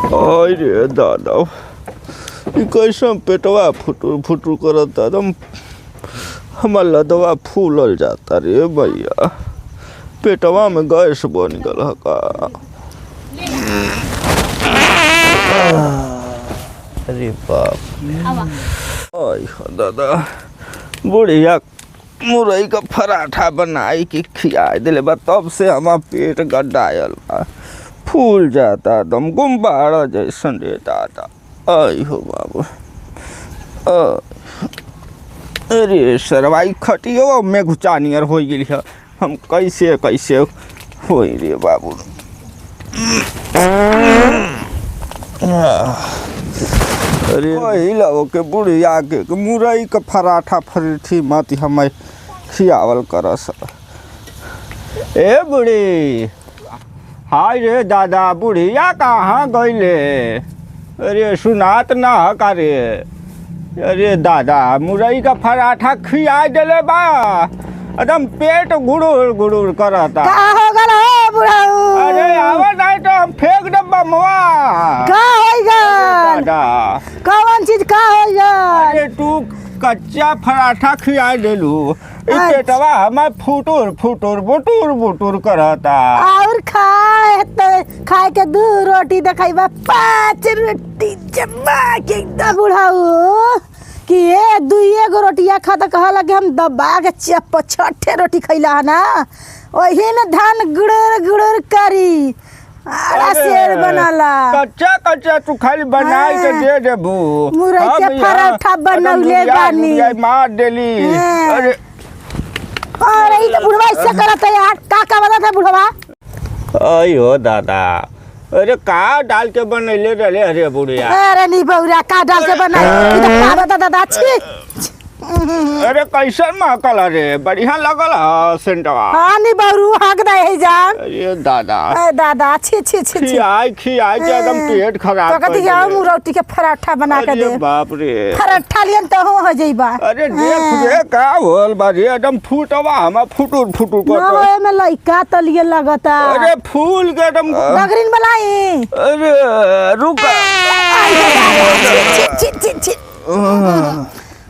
अरे दादा कैसे पेटवा फुटुर फुटुर करता एकदम हमार लदवा फूलल जाता रे भैया पेटवा में गैस बन गल का। अरे बाप दादा बुढ़िया मुरई का पराठा बनाई के खिया दिले बा तब से हमार पेट गड्ढायल बा फूल जाता एकदम गुब्बारा जैसन रे दादा। आई हो बाबू अरे सरवाई खटियो में घुचानियर हो गई है हम कैसे कैसे हो रे बाबू। अरे वही लो के बुढ़िया के मुरई का पराठा फरठी मत हमें खियावल करस। ए बुढ़ी हाय रे दादा बुढ़िया कहाँ गईले? अरे सुनात ना का रे? अरे दादा मुरई का पराठा खिया दिले बा एकदम पेट गुड़ुर गुड़ुर करता। का हो गल हो बुढ़ाऊ? अरे आवा नहीं तो हम फेंक दे बमवा। का होइगा? दादा कौन चीज का होइगा? अरे तू कच्चा पराठा खिया देलू पेटवा हमार फुटुर फुटुर बुटुर बुटुर करता। और खाए तो खाए के 2 रोटी देखाइबा 5 रोटी जमा के एकदम बुढ़ाऊ कि ये 2 रोटिया खाता कहा लगे हम दबा के 6 रोटी खैला है ना वही में धान गुड़र गुड़र करी आड़ा शेर बनाला। कच्चा कच्चा तू खाली बनाई के दे देबू मुरई के पराठा बनौले बानी मार देली। अरे अरे ये तो बुढ़वा इससे करता है यार का बता था बुढ़वा? अयो दादा अरे का डाल के बनैले रहले अरे बुढ़िया? अरे नहीं बौरा का डाल के बनाई ये तो का बता दादा छी। अरे कैसन महकल रे बढ़िया लगल ह सेंटवा। हां नहीं बौरू हक दे है जान। अरे दादा ए दादा छी छी छी खियाई के एकदम पेट खराब तो कहती जाओ मुरौटी के पराठा बना के दे। बाप रे पराठा लियन तो हो जइबा। अरे देख रे का होल बा रे एकदम फूटवा हम फुटुर फुटुर करता। ना में लइका त लिए लगता। अरे फूल के एकदम डगरिन बनाई। अरे रुका छी छी छी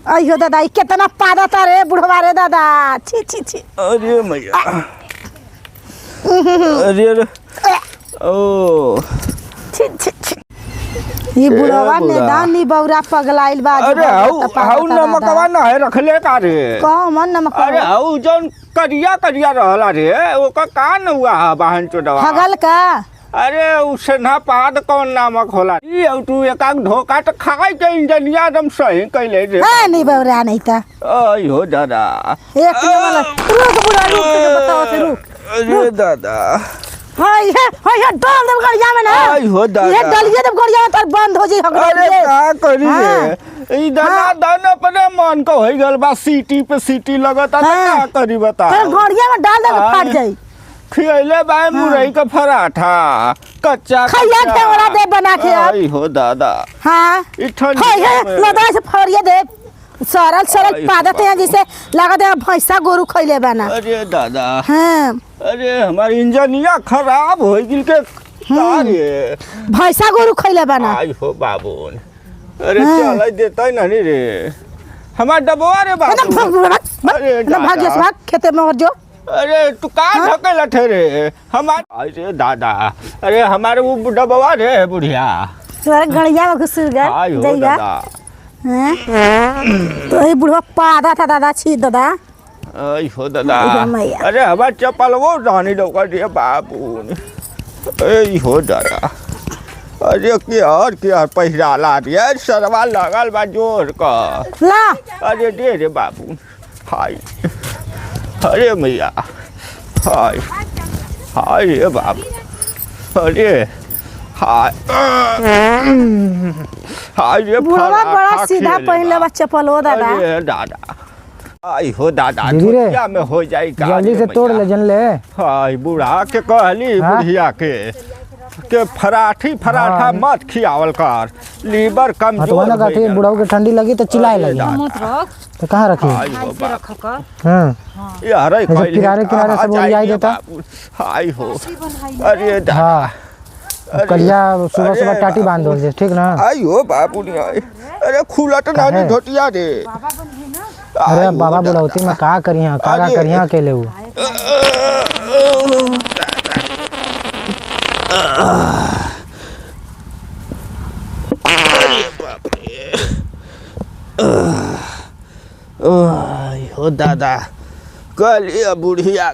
अयो दादा कितना पादता रे बुढ़वा रे दादा छी छी छी। अरे मैया अरे ओ छी छी छी ये बुढ़वा ने दानी बौरा पगलाइल बा। अरे हाउ नमकवा ना है रखले का रे? कौन नमक? अरे हाउ जौन करिया करिया रहला रे ओका का न हुआ बहन चोदवा हगल का? अरे उससे ना पाद कौन नामक होला ई तू एकाक धोखा तो खाई के इंजनिया एकदम सही कैले रे। हां नहीं बौरा नहीं था। अयो दादा एक रुक बुढ़ा रुक बताओ से रुक। अरे दादा हाय हाय डाल दे गड़िया में ना। अयो दादा ये डालिए दे गड़िया में तर बंद हो जाई हगल। अरे का करी रे ई दादा दाना पर मन को होई गल बा सीटी पे सीटी लगता का करी बता। तर गड़िया में डाल दे फट जाई। खियले बा मुरई का पराठा कच्चा खैया के ओरा दे बना के। आई हो दादा हां हाय लदा से फरिया दे सरल सरल पादत है जैसे लागत है भैंसा गोरू खइले बना। अरे दादा हां अरे हमारी इंजनिया खराब हो गिल के अरे भैंसा गोरू खइले बना। आई हो बाबू अरे चल देता नहीं रे हमार डबवा रे बाबू। अरे भाग्य से भाग खेते में और जो। अरे तू का ढकेला ठहरे हमार अरे दादा अरे हमारे वो डबवा रे बुढ़िया तोरे गड़िया में घुस गया जाइगा। तो ये बुढ़वा पादा था दादा छी दादा। आई हो दादा अरे हमार चप्पल वो रानी डोका दिया बाबू आई हो दादा अरे क्या पहिराला दिया सरवा लगल बा जोर का ला। अरे दे रे बाबू हाय अरे मैया हाय हाय रे बाबू अरे हाय हाय रे बुढ़वा बड़ा सीधा पहनले बा चप्पल हो दादा। अरे दादा आई हो दादा क्या में हो जाई का जल्दी से तोड़ ले जन ले। हाय बुढ़ा के कहली बुढ़िया के पराठा मत खियावल कर लीवर कमजोर हो गई। बुढ़ाऊ के ठंडी लगी तो चिल्लाए लगी तो कहाँ रखी? हां यार किनारे किनारे सब ओरियाई देता। हाय हो अरे दादा कलिया सुबह सुबह टाटी बांध दो ठीक ना। आइयो बाबू नहीं आए। अरे खुला तो ना काहे? धोतिया रे। अरे बाबा बुलावती मैं का करिया अकेले हूँ। हो दादा कलिया बुढ़िया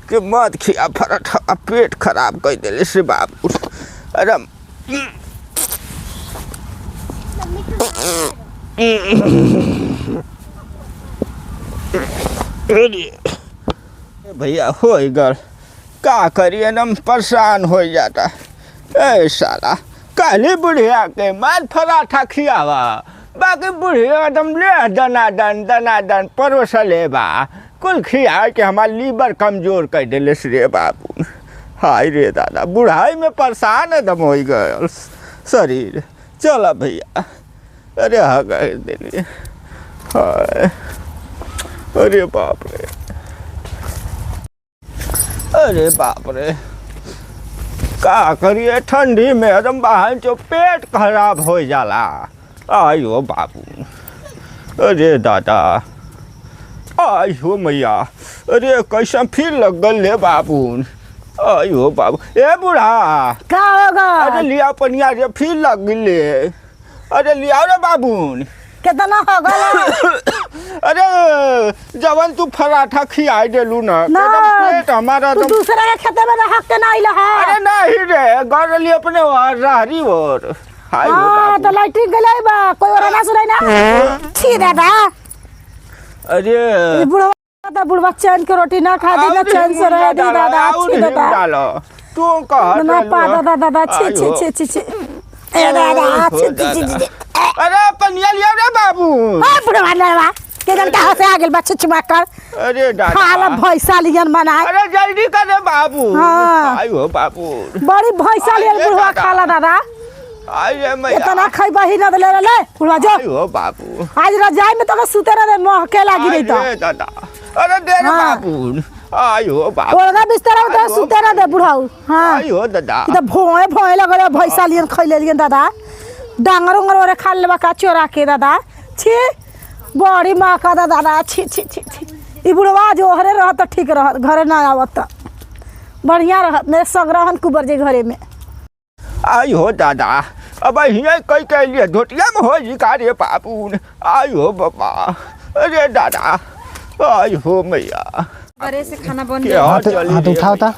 के मत खिया पराठा पेट खराब कर दिले से बाबू। अरे भैया हो गल का करिए न परेशान हो जाता। ए साला काली बुढ़िया के मत पराठा खियावा बाकी बुढ़िया एकदम ले दनादन परोसा ले बा कुल खिया के हमार लीवर कमजोर कर दिले रे बाबू। हाय रे दादा बुढ़ाई में परेशान एकदम हो गए शरीर। चला भैया अरे हाँ गए दिले। हाय अरे बाप रे अरे बाप रे का करिए ठंडी में एकदम बाहर जो पेट खराब हो जाला। आयो बाबू अरे दादा आयो मैया अरे कैसा फिर लग गल ले बाबू। आयो बाबू ए बूढ़ा का होगा अरे लिया पनिया रे फिर लग गले। अरे लिया रे बाबू कितना होगा अरे जवन तू पराठा खिया देलू ना ना, पेट हमारा तू दूसरा के खेते में रह के नहीं लहा। अरे नहीं रे घर लिए अपने रहरी और हाय हो हां बाबू। तो लाइटिंग गले बा कोई और ना सुनाई ना छी दादा। अरे ये बुढ़वा चैन के रोटी ना खा दी ना चैन से रह दी दादा। छी दादा डालो तू कह ना पा दादा छी ए दादा छी। अरे पनिया लिया रे बाबू। हां बुढ़वा लेवा के जन का से आ गेल बच्चे चुमा कर। अरे दादा खाला भैंसा लियन बनाए। अरे जल्दी कर रे बाबू। हाँ। हाय हो बाबू बड़ी भैंसा लियन बुढ़वा खाला दादा। अरे मैया इतना खइबा ही ना ले ले बुढ़वा जो। हाय हो बाबू आज रजाई में तो सुते रहे महके लागी नहीं तो। अरे दादा अरे दे रे हाँ। बाबू। हाय हो बाबू ओरगा बिस्तर में तो सुते रहे बुढ़ाऊ। हां हाय हो दादा तो भोए लगले भैंसा लियन खइले लियन दादा। डांगर उंगर ओरे खा लेबा का चोरा के दादा। छी बड़ी माँ का दादा छी छी छी छी। ई बुढ़वा जो हरे रह तो ठीक रह घरे ना आवत त बढ़िया रह मेरे संग रहन कुबर जे घरे में। आई हो दादा अब हिया कई के लिए धोतिया में हो जी का रे बाबू। आई हो बाबा अरे दादा आई हो मैया घरे से खाना बन क्या हाथ उठाओ ता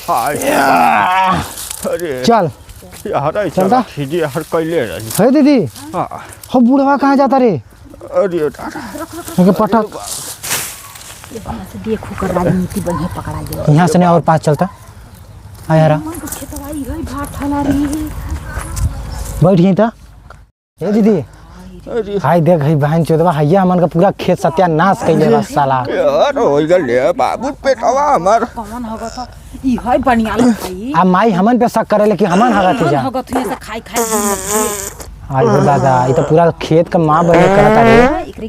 हाय अरे चल यार चलता? सीधी हर कैले रही। है दीदी हाँ हो बुढ़वा कहाँ जाता रे अरे दादा के पटक से देखो कर राजनीति बने पकड़ा गया। यहाँ से नहीं और पास चलता आ यारा खेतवाई है भात हला रही बैठ यहीं ता। ए दीदी अरे हाय देख हई बहन चोदवा हैया हमन का पूरा खेत सत्यानाश कइले बा साला। यार हो गए बाबू पेटवा हमर। कौन होगा तो ई है बढ़िया लगई। आ माई हमन पे शक करे कि हमन हगत कौन जा। होगा तू से खाई आई हो दादा ये तो पूरा खेत का माँ बने करता रे। एकरे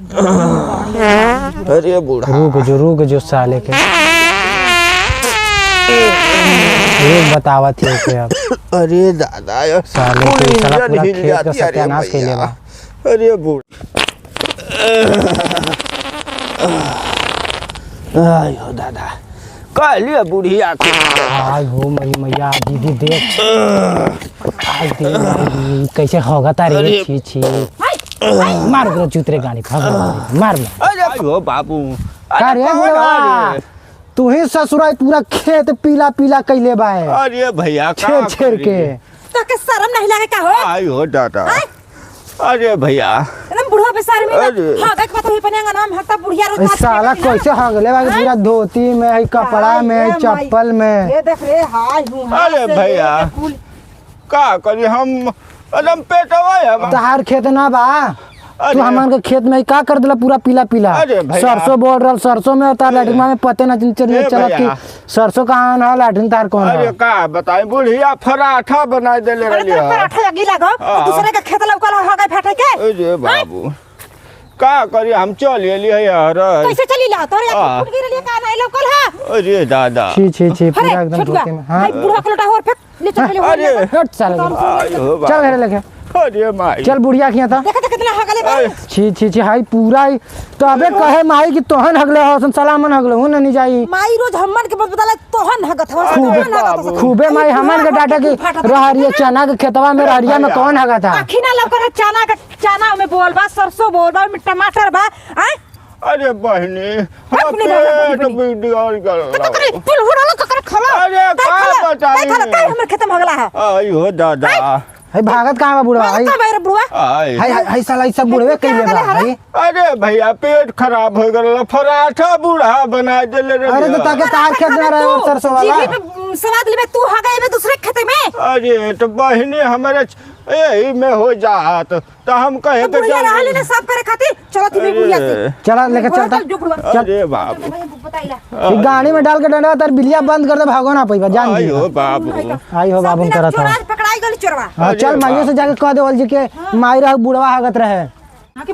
अरे बूढ़ा रुक जो साले के एक बतावा थे के अब अरे दादा यार साले के साला पूरा खेत का सत्यानाश कइले बा। अरे बूढ़ा आई हो दादा कहलिए बुढ़िया के आई हो मरी मैया दीदी देख आई दे कैसे होगता रे छी छी मार करो चूतरे गाड़ी भाग मार अरे आई हो बाबू का रे बुढ़वा तू ही ससुराई पूरा खेत पीला पीला कइले बा है अरे भैया छेड़ छेड़ के तो के शर्म नहीं लगे का हो। आई हो दादा अरे भैया एकदम बुढ़वा पे शर्म अरे। नहीं। हां देख पता ही पनेगा नाम हटता बुढ़िया रोज इस साला कैसे हगले बा पूरा धोती में है कपड़ा में चप्पल में। ये देख रे हाय हूं अरे भैया का करी हम एकदम पेटवा है तहार खेत ना बा तू हमन के खेत में का कर दिला पूरा पीला पीला अरे भैया। सरसों बोल रहल सरसों में तार लैट्रिन में पते ना चलिए ए चलत भैया। कि सरसों कहां ना लैट्रिन तार कौन अरे है। का बताई बुढ़िया पराठा बना देले अरे रहली तेरे है। पराठा लगी लागो हाँ। दूसरे का खेत लौकल हो गए फेटे के। अरे बाबू का करी हम चल एली है यार। कैसे चली ला तोरे हाँ। फुट गिरली का नहीं लौकल है। अरे दादा छी छी छी अरे पूरा एकदम छोटुआ धोती में हां भाई बुढ़वा को लटा और फेंक ले चल पहले अरे हट साला आयो चल बाबू। घरे लेके अरे माई चल बुढ़िया किया था देखा कितना हगले बा छी छी छी हाई पूरा ही तबे कहे माई कि तोहन हगले हो सलामन हगले हो नहीं जाई माई रोज हमन के बताला तोहन हगत हो बाबू। खूबे माई हमन के डाटा की रहरिया चना के खेतवा में रहरिया में कौन हगा था आखी ना लौकर चना में बोल बा सरसों बोल बा में टमाटर बा आय अरे बहनी अपने पेट बहनी। बिगड़ गया करे पुल हुड़ा ककर खला अरे का बताई काय हमर खत्म हगला है आयो दादा है भागत कहां बा बुढ़वा है का बेर बुआ आय है साला ई सब बुढ़वे कइले बा भाई अरे भैया पेट खराब हो गया पराठा बूढ़ा बना देले रे अरे तो ताके तार खेत में रहे सरसों वाला सवाद लेबे तू हगाई में दूसरे खेते में अरे तो बहनी हमारे यही में हो जात तो हम कहे तो बुढ़िया रहले ने सब करे खातिर चलो तुम्हें बुढ़िया से चला लेके चलता जो बुढ़वा अरे बाबू बताइला ई गाड़ी में डाल के डंडा तर बिलिया बंद कर दे भागो ना पइबा जान जी आयो बाबू आई हो बाबू करत चोरा है पकड़ाई गली चोरवा हाँ, चल अरे माइयो से जाके कह दे बोल जी के माई रह बुढ़वा हगत रहे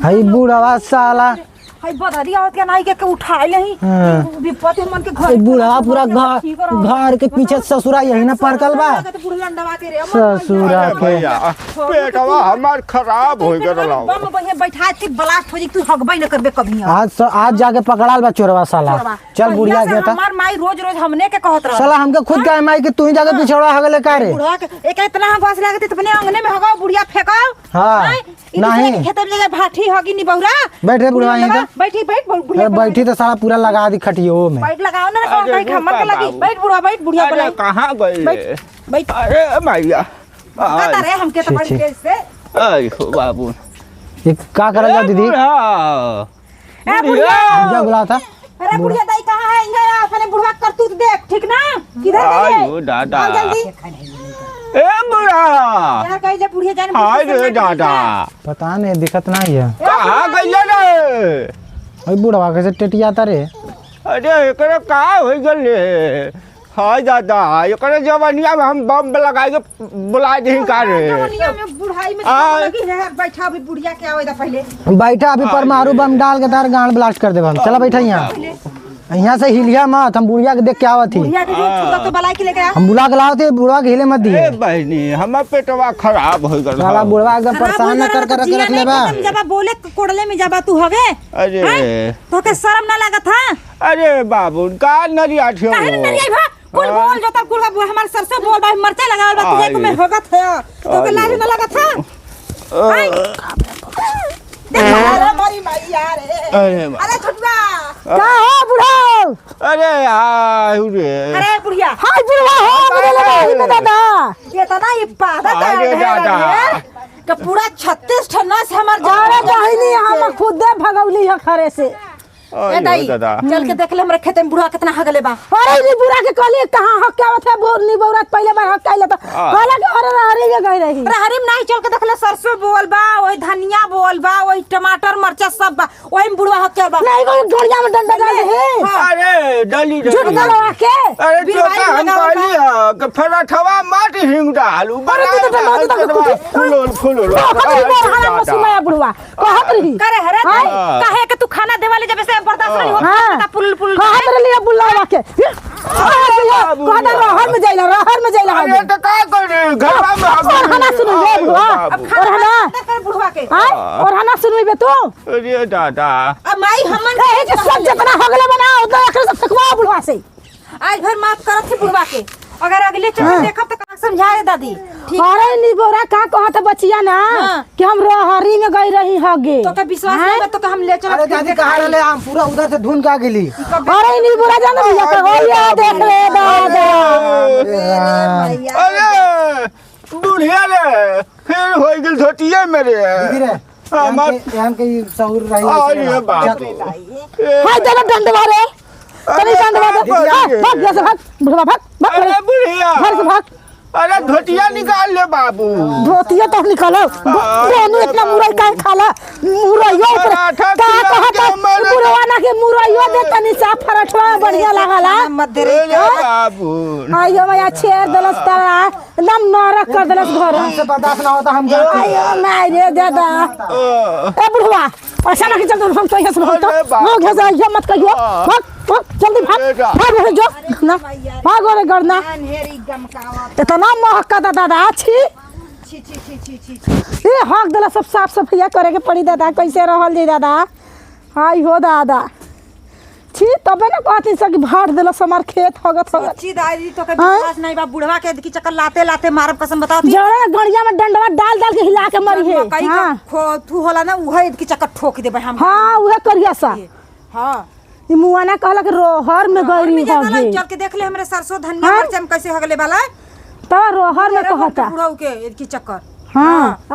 हई बुढ़वा साला हाय बधारी आवत के नाई के उठाई लही हाँ। विपत्ति मन के घर हई बुढ़वा पूरा घर के पीछे ससुरा यही ना परकल बा बुढ़ला अंडवा के रे ससुरा अरे के भैया पेटवा हमार खराब हो गया बम बहे बैठा के ब्लास्ट हो जी तू हगबई न करबे कभी आज जाके पकड़ाल बा चोरवा साला चल बुढ़िया के हमार माई रोज रोज हमने के कहत रह साला हमके खुद कहे माई कि तू ही जाके पिछड़वा हगले का रे बुढ़वा के एक इतना हगवास लागत त अपने अंगने में हगाओ बुढ़िया फेंकाओ हाँ, नहीं। खेत में जगह भाठी हगी नी बहुरा बैठ रे बुढ़वा यहीं पे। बैठी बैठ बुढ़िया अरे बैठी तो साला पूरा लगा दी खटियो में बैठ लगाओ ना कौन अरे बैठ हमर के लगी बाबू। बैठ बुढ़वा बैठ बुढ़िया अरे बोलाई कहाँ गई बैठ बैठ अरे मैया पता रे हमके तो बड़ी छी, छी। तेज से आयो बाबू ये का करल जा दीदी ए बुढ़िया क्या बुला था अरे बुढ़िया दाई कहाँ है इंगे अपने बुढ़वा करतूत देख ठीक ना किधर गई आयो दादा आओ जल्दी ए बुढ़ा यार कहीं ले बुढ़िया जाने हाय रे दादा पता नहीं दिखत नहीं है कहाँ गई रे ओए बुढ़वा कैसे टेटियाता रे अरे एकरे का हो गले हाय दादा एकरे जवानिया में हम बम लगा के बुला दी का रे जवानिया में बुढ़ाई में आ। लगी है बैठा अभी बुढ़िया के आवे दा पहले बैठा अभी परमाणु बम डाल के तार गांड ब्लास्ट कर देब हम चला बैठा यहाँ से हिलिया मत हम बुढ़िया के देख के आवत ही बुढ़िया के छुटा तो बलाई के लेके आ हम बुला के लाओ थे बुढ़वा के हिले मत दिए ए बहनी हमर पेटवा खराब हो गल साला बुढ़वा एकदम परेशान न कर कर रख ले बा जब बोले कोड़ले में जाबा तू हवे अरे तो के शर्म ना लागत हा अरे बाबू का नरिया ठियो काहे न नरिया भा कुल बोल जो तब कुल हमार सरसों बोल बा मरचा लगावल बा तुझे को में होगत है तो के लाज ना लागत हा हाय देख अरे मरी मैया रे अरे अरे छुटवा का हो बुढ़ा अरे आयु रे अरे बुढ़िया हाय बुढ़वा हो मेरे लगा में दादा ये तो ना ये पादा का अरे दादा। का पूरा 36 ठन्ना से हमार जा अरे बहिनी हम खुद भगौली है खरे से ए दाई दादा चल के देख ले हमरे खेते में बुढ़ा कितना हगले बा अरे नी बुरा के कहली कहां हक के आवत है बोल नी बौरात पहले बार हक कैले तो कहला के अरे अरे में गई रही अरे हरिम नहीं चल के देख ले सरसों बोल बा ओई धनिया बोल बा ओई टमाटर मरचा सब बा ओई में बुढ़वा हक के बा नहीं कोई ढोलिया में डंडा डाल दे अरे डली झूठ गलवा के अरे बिरवाई तो हम लगाओ कहली है कि पराठवा माटी हिंग डालू अरे तू तो डंडा तू तो फुल कहत रही हां मसीमा बुढ़वा कहत रही करे हरे हाय। काहे के तू खाना देवाले जब से बर्दाश्त नहीं हाँ। होता पुल पुल कहत रही बुलावा के कहत रहर में जाइला अरे तो का करे घरवा में और हना सुन ले बुढ़वा और हना बुढ़वा के हाय और हना सुन बे तू अरे दादा अब माई हमन ए के सब जितना हगले बनाओ तो अखर से फकवा बुढ़वा से आज भर माफ करत थी बुढ़वा के अगर अगले चल देखब तो का समझाए दादी ठीक अरे नी बोरा का कहत बचिया ना हाँ। कि हम रहरी में गई रही हगे तो का विश्वास नहीं बा तो का हम ले चल अरे दादी कहाँ रहले हम पूरा उधर से ढूंढ के गेली अरे नी बोरा जान भैया का होया देख ले दादा अरे बुढ़िया रे फिर हो गई धोतिए मेरे दीदी रे हम के सहूर रही अरे बाप हाय तेरा डंडवा रे तनी डंडवा दे भाग यहाँ से भाग बुढ़वा भाग भाग अरे बुढ़िया घर से भाग अरे धोतिया निकाल ले बाबू धोतिया तो निकालो दोनों इतना मुरई का खाला मुरइयो पराठा का खिला कहत के मर- बुढ़वा के मुरइयो दे तनी सा पराठवा बढ़िया लागला मत दे रे अरे बाबू आयो मैं छेड़ दलस तारा एकदम नरक कर दलस घर से बर्दाश्त ना होता हम आयो मैं रे दादा ओ, ए बुढ़वा ऐसा ना कि चल हम तो यहाँ से भागता अरे बाप भाग यहाँ से मत कहियो भाग भाग जल्दी भाग बेटा। भाग रे जो ना भाग रे गड़ना अनहेरी गमकावा इतना महका दादा छी छी छी छी छी छी छी। ए हक देला सब साफ सफाई करे के पड़ी दादा कैसे रहल जी दादा हाय हो दादा छी तबे ना कहती सकी भाट देला हमार खेत हगत सच्ची दादी तो के हाँ? विश्वास नहीं बा बुढ़वा के की चक्कर लाते लाते मारब कसम बताओ ती जड़े गड़िया में डंडवा डाल डाल के हिला के मरी है मकई हाँ का तू होला ना उहे की चक्कर ठोक देबे हम हाँ उहे करिया सा हां ई मुआना कहला कि रोहर में गरी हगे चल के देख ले हमरे सरसों धनिया हाँ? मिर्च में कैसे हगले वाला तो रोहर में कहता बुढ़ऊ के की चक्कर हाँ